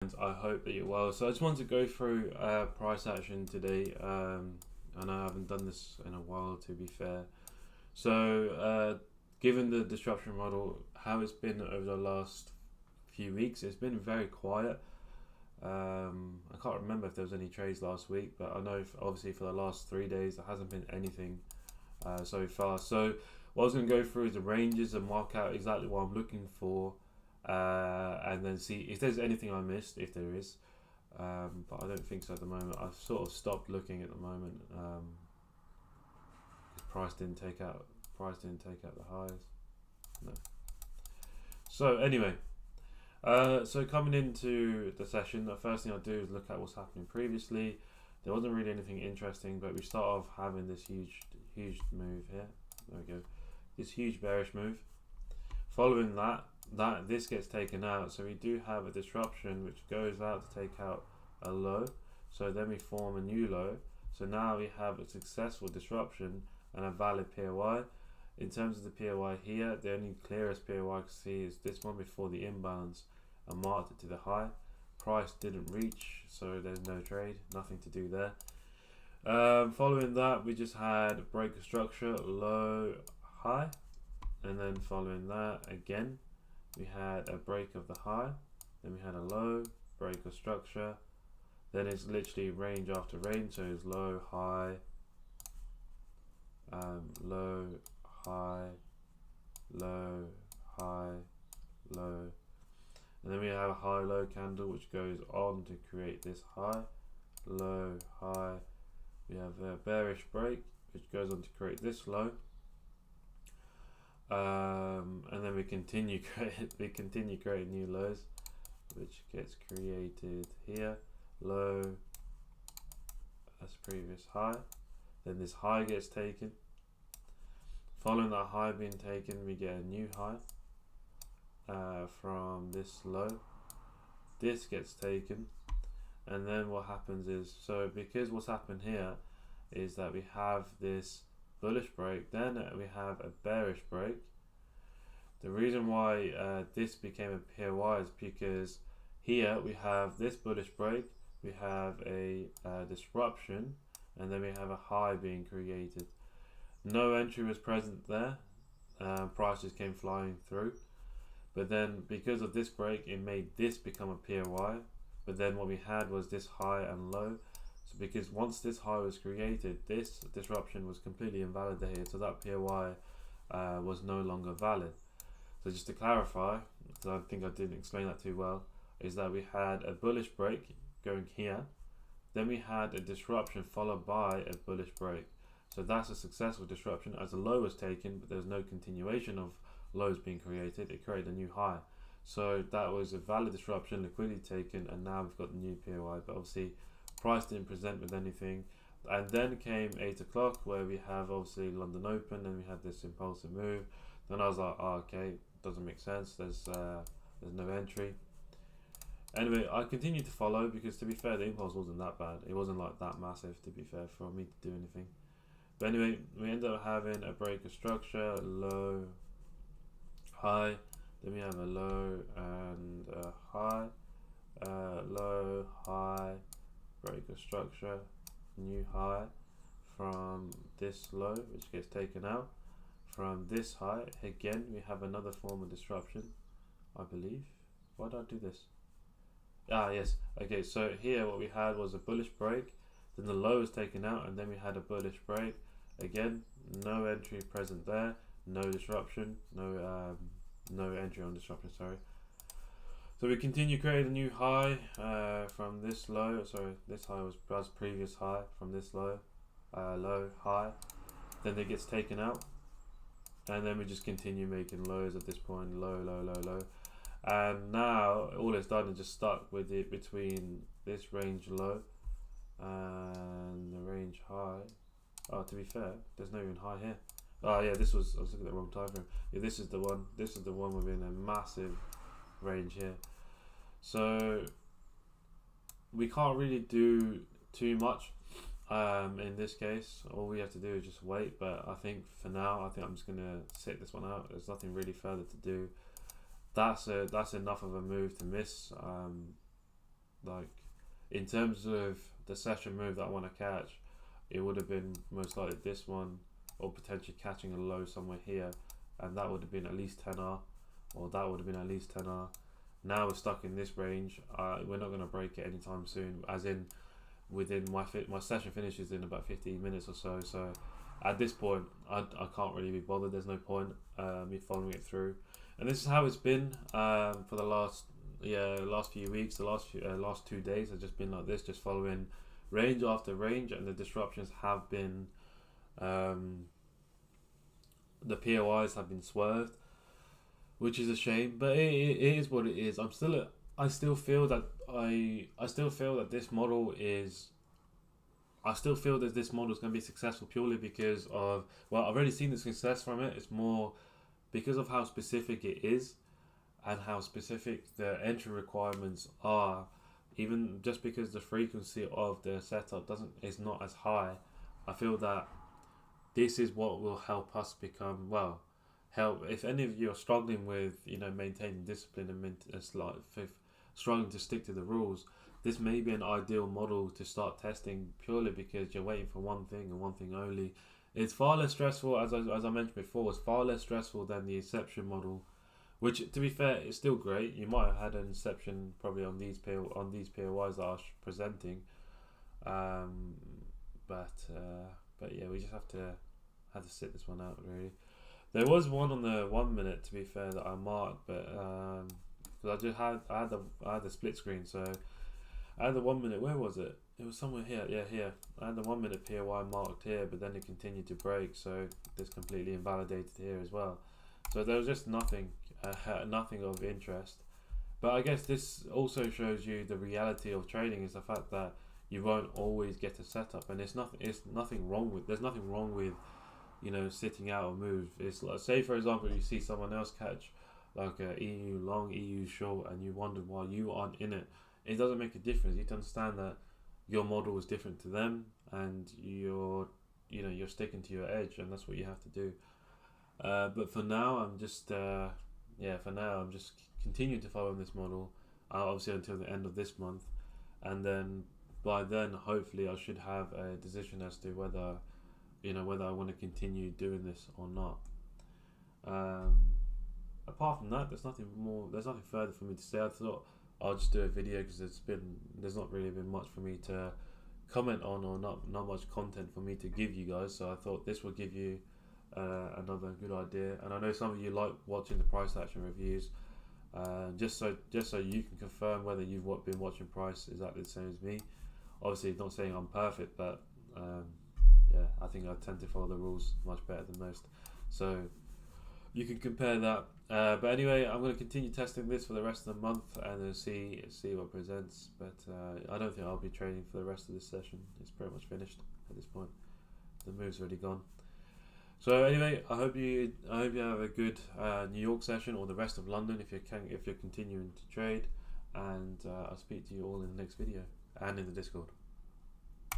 I hope that you're well. So I just wanted to go through price action today. I know I haven't done this in a while, to be fair. So given the disruption model, how it's been over the last few weeks, it's been very quiet. I can't remember if there was any trades last week, but I know obviously for the last 3 days there hasn't been anything so far. So what I was going to go through is the ranges and mark out exactly what I'm looking for, and then see if there's anything I missed, if there is. But I don't think so at the moment. I've sort of stopped looking at the moment. Price didn't take out the highs. No. So anyway, so coming into the session, the first thing I do is look at what's happening previously. There wasn't really anything interesting, but we start off having this huge move here. There we go. This huge bearish move. Following that, this gets taken out. So we do have a disruption which goes out to take out a low. So then we form a new low. So now we have a successful disruption and a valid POI. In terms of the POI here, the only clearest POI I can see is this one before the imbalance. I marked it to the high. Price didn't reach, so there's no trade, nothing to do there. Following that, we just had a break of structure, low, high, and then following that again, we had a break of the high, then we had a low, break of structure, then it's literally range after range, so it's low, high, low, high, low, high, low, and then we have a high low candle which goes on to create this high, low, high. We have a bearish break which goes on to create this low, and then we continue creating new lows, which gets created here, low, that's previous high, then this high gets taken. Following that high being taken, we get a new high from this low. This gets taken, and then what happens is, so because what's happened here is that we have this bullish break, then we have a bearish break. The reason why this became a POI is because here we have this bullish break, we have a disruption, and then we have a high being created. No entry was present there, prices came flying through, but then because of this break it made this become a POI, but then what we had was this high and low. So because once this high was created, this disruption was completely invalidated, so that POI was no longer valid. So just to clarify, because I think I didn't explain that too well, is that we had a bullish break going here, then we had a disruption followed by a bullish break. So that's a successful disruption as a low was taken, but there's no continuation of lows being created. It created a new high. So that was a valid disruption, liquidity taken, and now we've got the new POI. But obviously, price didn't present with anything. And then came 8 o'clock, where we have obviously London Open, and we had this impulsive move. Then I was like, oh, okay, doesn't make sense. There's no entry. Anyway, I continued to follow because, to be fair, the impulse wasn't that bad. It wasn't like that massive, to be fair, for me to do anything. But anyway, we ended up having a break of structure, low, high, then we have a low and a high, low, high, break of structure, new high from this low, which gets taken out. From this high, again, we have another form of disruption, I believe. Why did I do this? Ah, yes. Okay, so here what we had was a bullish break, then the low was taken out, and then we had a bullish break. Again, no entry present there, no disruption, no entry on disruption, sorry. So we continue creating a new high from this low, sorry, this high was previous high, from this low, low, high, then it gets taken out, and then we just continue making lows at this point, low, low, low, low. And now all it's done is just stuck with it between this range low and the range high. Oh, to be fair, there's no even high here. Oh yeah, I was looking at the wrong time frame. Yeah, this is the one within a massive range here. So we can't really do too much in this case. All we have to do is just wait, but I think for now, I'm just gonna sit this one out. There's nothing really further to do. That's enough of a move to miss. like in terms of the session move that I want to catch, it would have been most likely this one, or potentially catching a low somewhere here, and that would have been at least 10R, or that would have been at least 10R. Now we're stuck in this range. We're not going to break it anytime soon, as in within my session finishes in about 15 minutes or so. So at this point, I can't really be bothered. There's no point me following it through. And this is how it's been for the last few weeks. The last 2 days have just been like this, just following range after range, and the disruptions have been the POIs have been swerved, which is a shame, but it is what it is. I still feel that this model is going to be successful purely because of, well, I've already seen the success from it. It's more because of how specific it is and how specific the entry requirements are. Even just because the frequency of the setup is not as high, I feel that this is what will help us become, well, help if any of you are struggling with maintaining discipline and struggling to stick to the rules. This may be an ideal model to start testing, purely because you're waiting for one thing and one thing only. It's far less stressful, as I mentioned before. It's far less stressful than the Inception model, which, to be fair, is still great. You might have had an Inception probably on these POIs that I was presenting, but yeah, we just have to sit this one out, really. There was one on the 1 minute, to be fair, that I marked, but because I had the split screen, so I had the 1 minute. Where was it? It was somewhere here. Yeah, here. I had the 1 minute POI marked here, but then it continued to break, so this completely invalidated here as well. So there was just nothing of interest. But I guess this also shows you the reality of trading, is the fact that you won't always get a setup, and there's nothing wrong with sitting out a move. It's like, say for example, you see someone else catch like a EU long, EU short, and you wonder why you aren't in it. It doesn't make a difference. You have to understand that your model is different to them, and you're sticking to your edge, and that's what you have to do. But for now, I'm just continuing to follow this model, obviously until the end of this month, and then by then, hopefully, I should have a decision as to whether I want to continue doing this or not. Apart from that, there's nothing further for me to say. I thought I'll just do a video because there's not really been much for me to comment on, or not much content for me to give you guys. So I thought this will give you another good idea. And I know some of you like watching the price action reviews, just so you can confirm whether you've been watching price exactly the same as me. Obviously, not saying I'm perfect, but yeah, I think I tend to follow the rules much better than most. So you can compare that. But anyway, I'm going to continue testing this for the rest of the month and then see what presents. But I don't think I'll be trading for the rest of this session. It's pretty much finished at this point. The move's already gone. So anyway, I hope you have a good New York session, or the rest of London if you're continuing to trade. And I'll speak to you all in the next video and in the Discord.